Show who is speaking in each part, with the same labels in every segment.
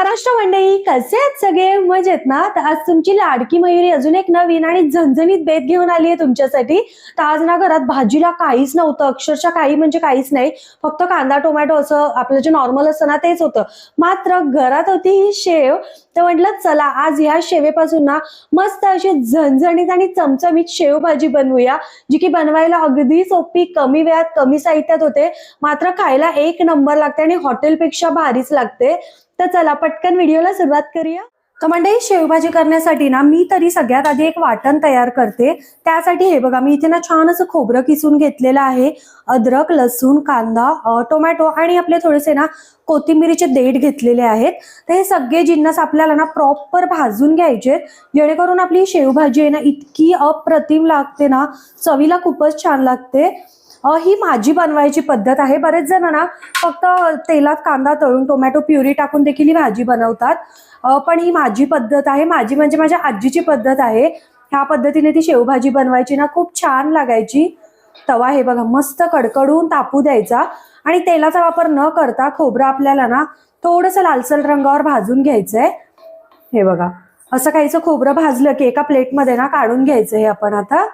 Speaker 1: महाराष्ट्र मंडळी, कसे आहेत सगळे? मजेत ना? तर आज तुमची लाडकी मयुरी अजून एक नवीन आणि झणझणीत बेत घेऊन आली आहे तुमच्यासाठी. तर आज ना घरात भाजीला काहीच नव्हतं, अक्षरशः काही म्हणजे काहीच नाही. फक्त कांदा टोमॅटो असं आपलं जे नॉर्मल असतं ना तेच होतं. मात्र घरात होती ही शेव. तर म्हटलं चला आज ह्या शेवेपासून ना मस्त अशी झणझणीत आणि चमचमीत शेव भाजी बनवूया, जी की बनवायला अगदी सोपी, कमी वेळात कमी साहित्यात होते, मात्र खायला एक नंबर लागते आणि हॉटेलपेक्षा भारीच लागते. तर चला पटकन व्हिडिओला सुरुवात करूया. तर मंडळी, शेवभाजी करण्यासाठी ना मी तरी सगळ्यात आधी एक वाटण तयार करते. त्यासाठी हे बघा, मी इथे ना छान असं खोबरं किसून घेतलेलं आहे. अद्रक, लसूण, कांदा, टोमॅटो आणि आपले थोडेसे ना कोथिंबीरीचे देठ घेतलेले आहेत. तर हे सगळे जिन्नस आपल्याला ना प्रॉपर भाजून घ्यायचे, जेणेकरून आपली शेवभाजी आहे ना इतकी अप्रतिम लागते ना, चवीला खूपच छान लागते. ही माझी बनवायची पद्धत आहे. बरेच जण ना फक्त तेलात कांदा तळून टोमॅटो प्युरी टाकून देखील ही भाजी बनवतात, पण ही माझी पद्धत आहे. माझी म्हणजे माझ्या आजीची पद्धत आहे. ह्या पद्धतीने ती शेवभाजी बनवायची ना खूप छान लागायची. तवा हे बघा मस्त कडकडून तापू द्यायचा आणि तेलाचा वापर न करता खोबरं आपल्याला ना थोडंसं लालसर रंगावर भाजून घ्यायचंय. हे बघा, असं काहीचं खोबरं भाजलं की एका प्लेटमध्ये ना काढून घ्यायचं. हे आपण आता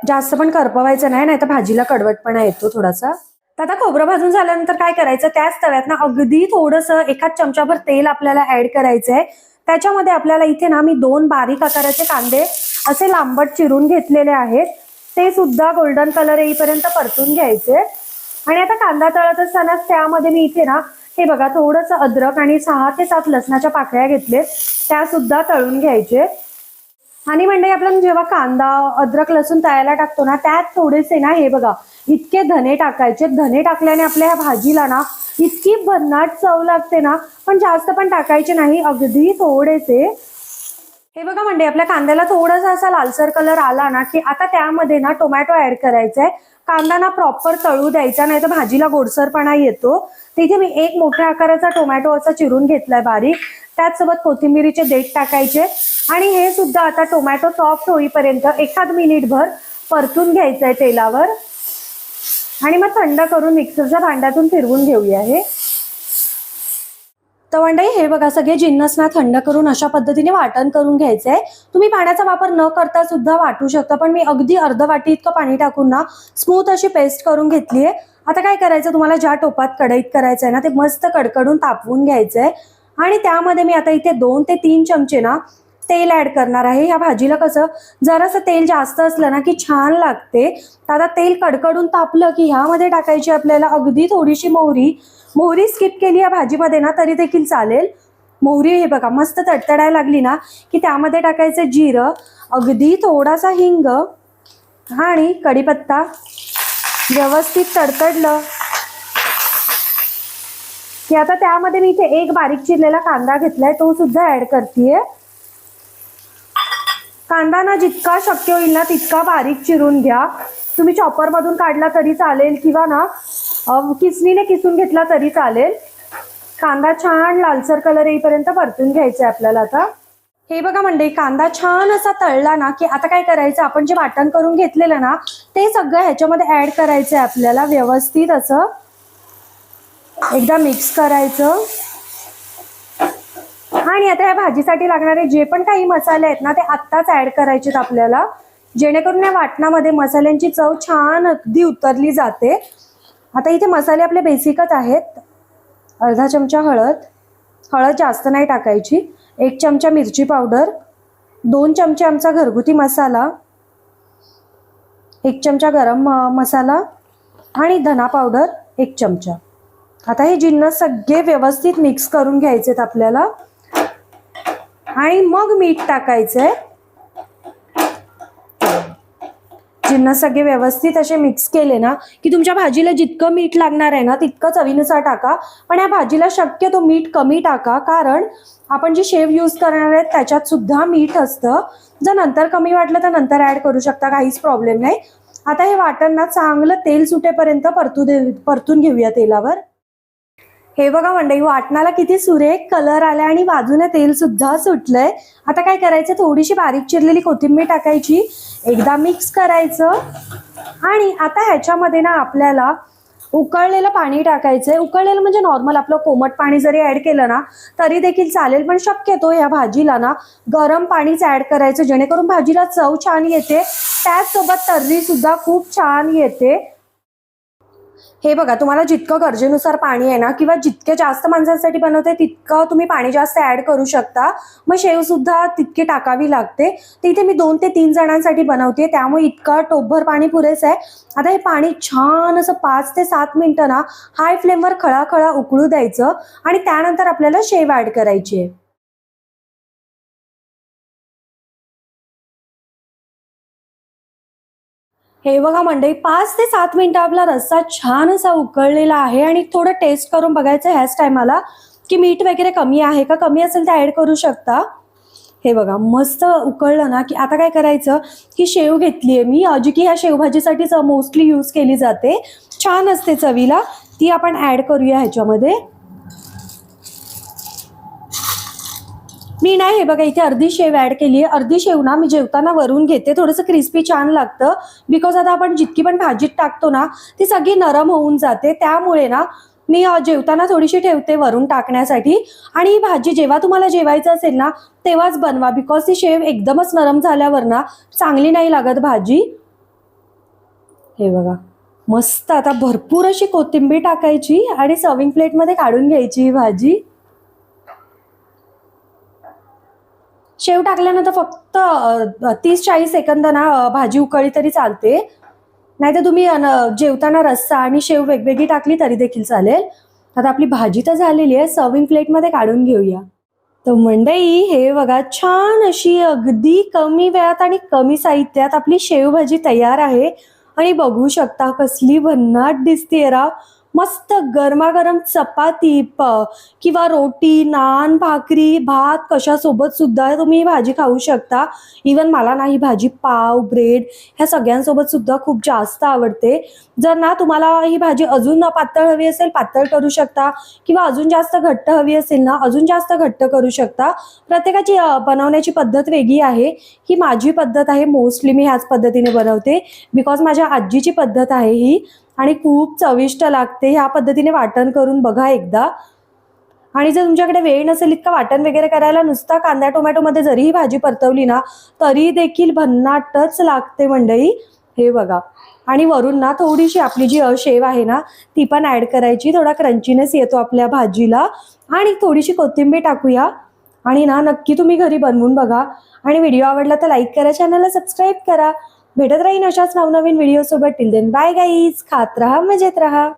Speaker 1: जास्त पण करपवायचं नाही, नाहीतर भाजीला कडवटपणा येतो थोडासा. तर आता खोबरं भाजून झाल्यानंतर काय करायचं, त्याच तव्यात ना अगदी थोडंसं एखाद चमचाभर तेल आपल्याला ऍड करायचंय. त्याच्यामध्ये आपल्याला इथे ना मी 2 बारीक आकाराचे कांदे असे लांबट चिरून घेतलेले आहेत. ते सुद्धा गोल्डन कलर येईपर्यंत परतून घ्यायचे. आणि आता कांदा तळत असताना त्यामध्ये मी इथे ना हे बघा थोडंसं अद्रक आणि 6 ते 7 लसणाच्या पाकळ्या घेतलेत, त्या सुद्धा तळून घ्यायचे. आणि म्हणजे आपण जेव्हा कांदा, अद्रक, लसूण तळायला टाकतो ना, त्यात थोडेसे ना हे बघा इतके धने टाकायचे. धने टाकल्याने आपल्या ह्या भाजीला ना इतकी भन्नाट चव लागते ना, पण जास्त पण टाकायचे नाही, अगदी थोडेसे. हे बघा म्हणजे आपल्या कांद्याला थोडासा असा लालसर कलर आला ना की आता त्यामध्ये ना टोमॅटो ऍड करायचाय. कांदा ना प्रॉपर तळू द्यायचा, नाही तर भाजीला गोडसरपणा येतो. तिथे मी एक मोठ्या आकाराचा टोमॅटो असा चिरून घेतलाय बारीक. त्याचसोबत कोथिंबीरीचे देठ टाकायचे आणि हे सुद्धा आता टोमॅटो सॉफ्ट होईपर्यंत एखाद मिनिटभर परतून घ्यायचंय तेलावर. आणि मग थंड करून मिक्सरच्या भांड्यातून फिरवून घेऊया. हे तर मंडळी हे बघा, सगळे जिन्नस ना थंड करून अशा पद्धतीने वाटण करून घ्यायचंय. तुम्ही पाण्याचा वापर न करता सुद्धा वाटू शकता, पण मी अगदी अर्ध वाटी इतकं पाणी टाकून ना स्मूथ अशी पेस्ट करून घेतलीये. आता काय करायचं, तुम्हाला ज्या टोपात कढईत करायचंय ना ते मस्त कडकडून तापवून घ्यायचंय. आणि त्यामध्ये मी आता इथे 2 ते 3 चमचे ना तेल ऍड करणार आहे. ह्या भाजीला कसं जरासं तेल जास्त असलं ना की छान लागते. आता तेल कडकडून तापलं की ह्यामध्ये टाकायची आपल्याला अगदी थोडीशी मोहरी. मोहरी स्किप केली या भाजीमध्ये ना तरी देखील चालेल. मोहरी हे बघा मस्त तडतडायला लागली ना की त्यामध्ये टाकायचं जिरं, अगदी थोडासा हिंग आणि कढीपत्ता. व्यवस्थित तडतडलं की आता त्यामध्ये मी इथे एक बारीक चिरलेला कांदा घेतलाय, तो सुद्धा ऍड करतेय. कांदा ना जितका शक्य होईल ना तितका बारीक चिरून घ्या. तुम्ही चॉपर मधून काढला तरी चालेल किंवा ना किसणीने किसून घेतला तरी चालेल. कांदा छान लालसर कलर येईपर्यंत परतून घ्यायचा आपल्याला. आता हे बघा मंडळी, कांदा छान असा तळला ना की आता काय करायचं, आपण जे वाटण करून घेतलेलं ना ते सगळं ह्याच्यामध्ये ऍड करायचंय आपल्याला. व्यवस्थित असं एकदा मिक्स करायचं. आणि आता या भाजीसाठी लागणारे जे पण काही मसाले आहेत ना ते आत्ताच ऍड करायचे आपल्याला, जेणेकरून या वाटणामध्ये मसाल्यांची चव छान अगदी उतरली जाते. आता इथे मसाले आपले बेसिकच आहेत. अर्धा चमचा हळद, हळद जास्त नाही टाकायची. 1 चमचा मिरची पावडर, 2 चमचे आमचा घरगुती मसाला, 1 चमचा गरम मसाला आणि धना पावडर 1 चमचा. आता हे जिन्नस सगळे व्यवस्थित मिक्स करून घ्यायचेत आपल्याला. आणि मग मीठ टाकायचंय. जिन्नस सगळे व्यवस्थित असे मिक्स केले ना की तुमच्या भाजीला जितकं मीठ लागणार आहे ना तितकं चवीनुसार टाका. पण या भाजीला शक्यतो मीठ कमी टाका, कारण आपण जी शेव यूज करणार आहे त्याच्यात सुद्धा मीठ असतं. जर नंतर कमी वाटलं तर नंतर ऍड करू शकता, काहीच प्रॉब्लेम नाही. आता हे वाटण ना चांगलं तेल सुटेपर्यंत परतून घेऊया तेलावर. हे बघा मंडळी, वाटणाला किती सुरेख कलर आलाय आणि बाजूने तेल सुद्धा सुटलंय. आता काय करायचं, थोडीशी बारीक चिरलेली कोथिंबीर टाकायची, एकदा मिक्स करायचं. आणि आता ह्याच्यामध्ये ना आपल्याला उकळलेलं पाणी टाकायचंय. उकळलेलं म्हणजे नॉर्मल आपलं कोमट पाणी जरी ऍड केलं ना तरी देखील चालेल, पण शक्यतो या भाजीला ना गरम पाणीच ऍड करायचं, जेणेकरून भाजीला चव छान येते, त्याचसोबत तर्री सुद्धा खूप छान येते. हे बघा, तुम्हाला जितकं गरजेनुसार पाणी आहे ना, किंवा जितके जास्त माणसांसाठी बनवते तितकं तुम्ही पाणी जास्त ऍड करू शकता. मग शेव सुद्धा तितकी टाकावी लागते. तर इथे मी 2 ते 3 जणांसाठी बनवते, त्यामुळे इतकं टोपभर पाणी पुरेसं आहे. आता हे पाणी छान असं 5 ते 7 मिनिटं ना हाय फ्लेमवर खळाखळा उकळू द्यायचं आणि त्यानंतर आपल्याला शेव ऍड करायची आहे. हे बघा मंडळी, 5 ते 7 मिनिटं आपला रस्सा छान असा उकळलेला आहे आणि थोडं टेस्ट करून बघायचं ह्याच टायमाला की मीठ वगैरे कमी आहे का. कमी असेल तर ऍड करू शकता. हे बघा, मस्त उकळलं ना की आता काय करायचं की शेव घेतलीये मी, जी की ह्या शेवभाजीसाठीच मोस्टली यूज केली जाते, छान असते चवीला. ती आपण ऍड करूया ह्याच्यामध्ये. मी नाही, हे बघा इथे अर्धी शेव ऍड केली आहे. अर्धी शेव ना मी जेवताना वरून घेते, थोडंसं क्रिस्पी छान लागतं. बिकॉज आता आपण जितकी पण भाजीत टाकतो ना ती सगळी नरम होऊन जाते, त्यामुळे ना मी जेवताना थोडीशी ठेवते वरून टाकण्यासाठी. आणि ही भाजी जेव्हा तुम्हाला जेवायचं असेल ना तेव्हाच बनवा, बिकॉज ती शेव एकदमच नरम झाल्यावर ना चांगली नाही लागत भाजी. हे बघा, मस्त. आता भरपूर अशी कोथिंबीर टाकायची आणि सर्विंग प्लेटमध्ये काढून घ्यायची ही भाजी. शेव टाकल्यानंतर फक्त 30-40 सेकंद ना भाजी उकळली तरी चालते. नाहीतर तुम्ही जेवताना रस्सा आणि शेव वेगवेगळी टाकली तरी देखील चालेल. आता आपली भाजी तर झालेली आहे, सर्विंग प्लेटमध्ये काढून घेऊया. तर मंडळी, हे बघा, छान अशी अगदी कमी वेळात आणि कमी साहित्यात आपली शेवभाजी तयार आहे. आणि बघू शकता कसली भन्नाट दिसते राव. मस्त गरमागरम चपाती किंवा रोटी, नान, भाकरी, भात कशासोबत सुद्धा तुम्ही ही भाजी खाऊ शकता. इवन मला ना ही भाजी पाव, ब्रेड ह्या सगळ्यांसोबत सुद्धा खूप जास्त आवडते. जर ना तुम्हाला ही भाजी अजून पातळ हवी असेल पातळ करू शकता, किंवा अजून जास्त घट्ट हवी असेल ना अजून जास्त घट्ट करू शकता. प्रत्येकाची बनवण्याची पद्धत वेगळी आहे. ही माझी पद्धत आहे, मोस्टली मी ह्याच पद्धतीने बनवते, बिकॉज माझ्या आजीची पद्धत आहे ही. आणि खूप चविष्ट लागते. ह्या पद्धतीने वाटण करून बघा एकदा. आणि जर तुमच्याकडे वेळ नसेल इतका वाटण वगैरे करायला, नुसता कांदा टोमॅटोमध्ये जरी ही भाजी परतवली ना तरी देखील भन्नाटच लागते मंडळी. हे बघा, आणि वरून ना थोडीशी आपली जी शेव आहे ना ती पण ऍड करायची, थोडा क्रंचीनेस येतो आपल्या भाजीला. आणि थोडीशी कोथिंबीर टाकूया. आणि ना नक्की तुम्ही घरी बनवून बघा. आणि व्हिडिओ आवडला तर लाईक करा, चॅनलला सबस्क्राईब करा. भेटत राहीन अशाच नवनवीन व्हिडिओ सोबत. टिल देन बाय गाईज, खात राहा, मजेत राहा.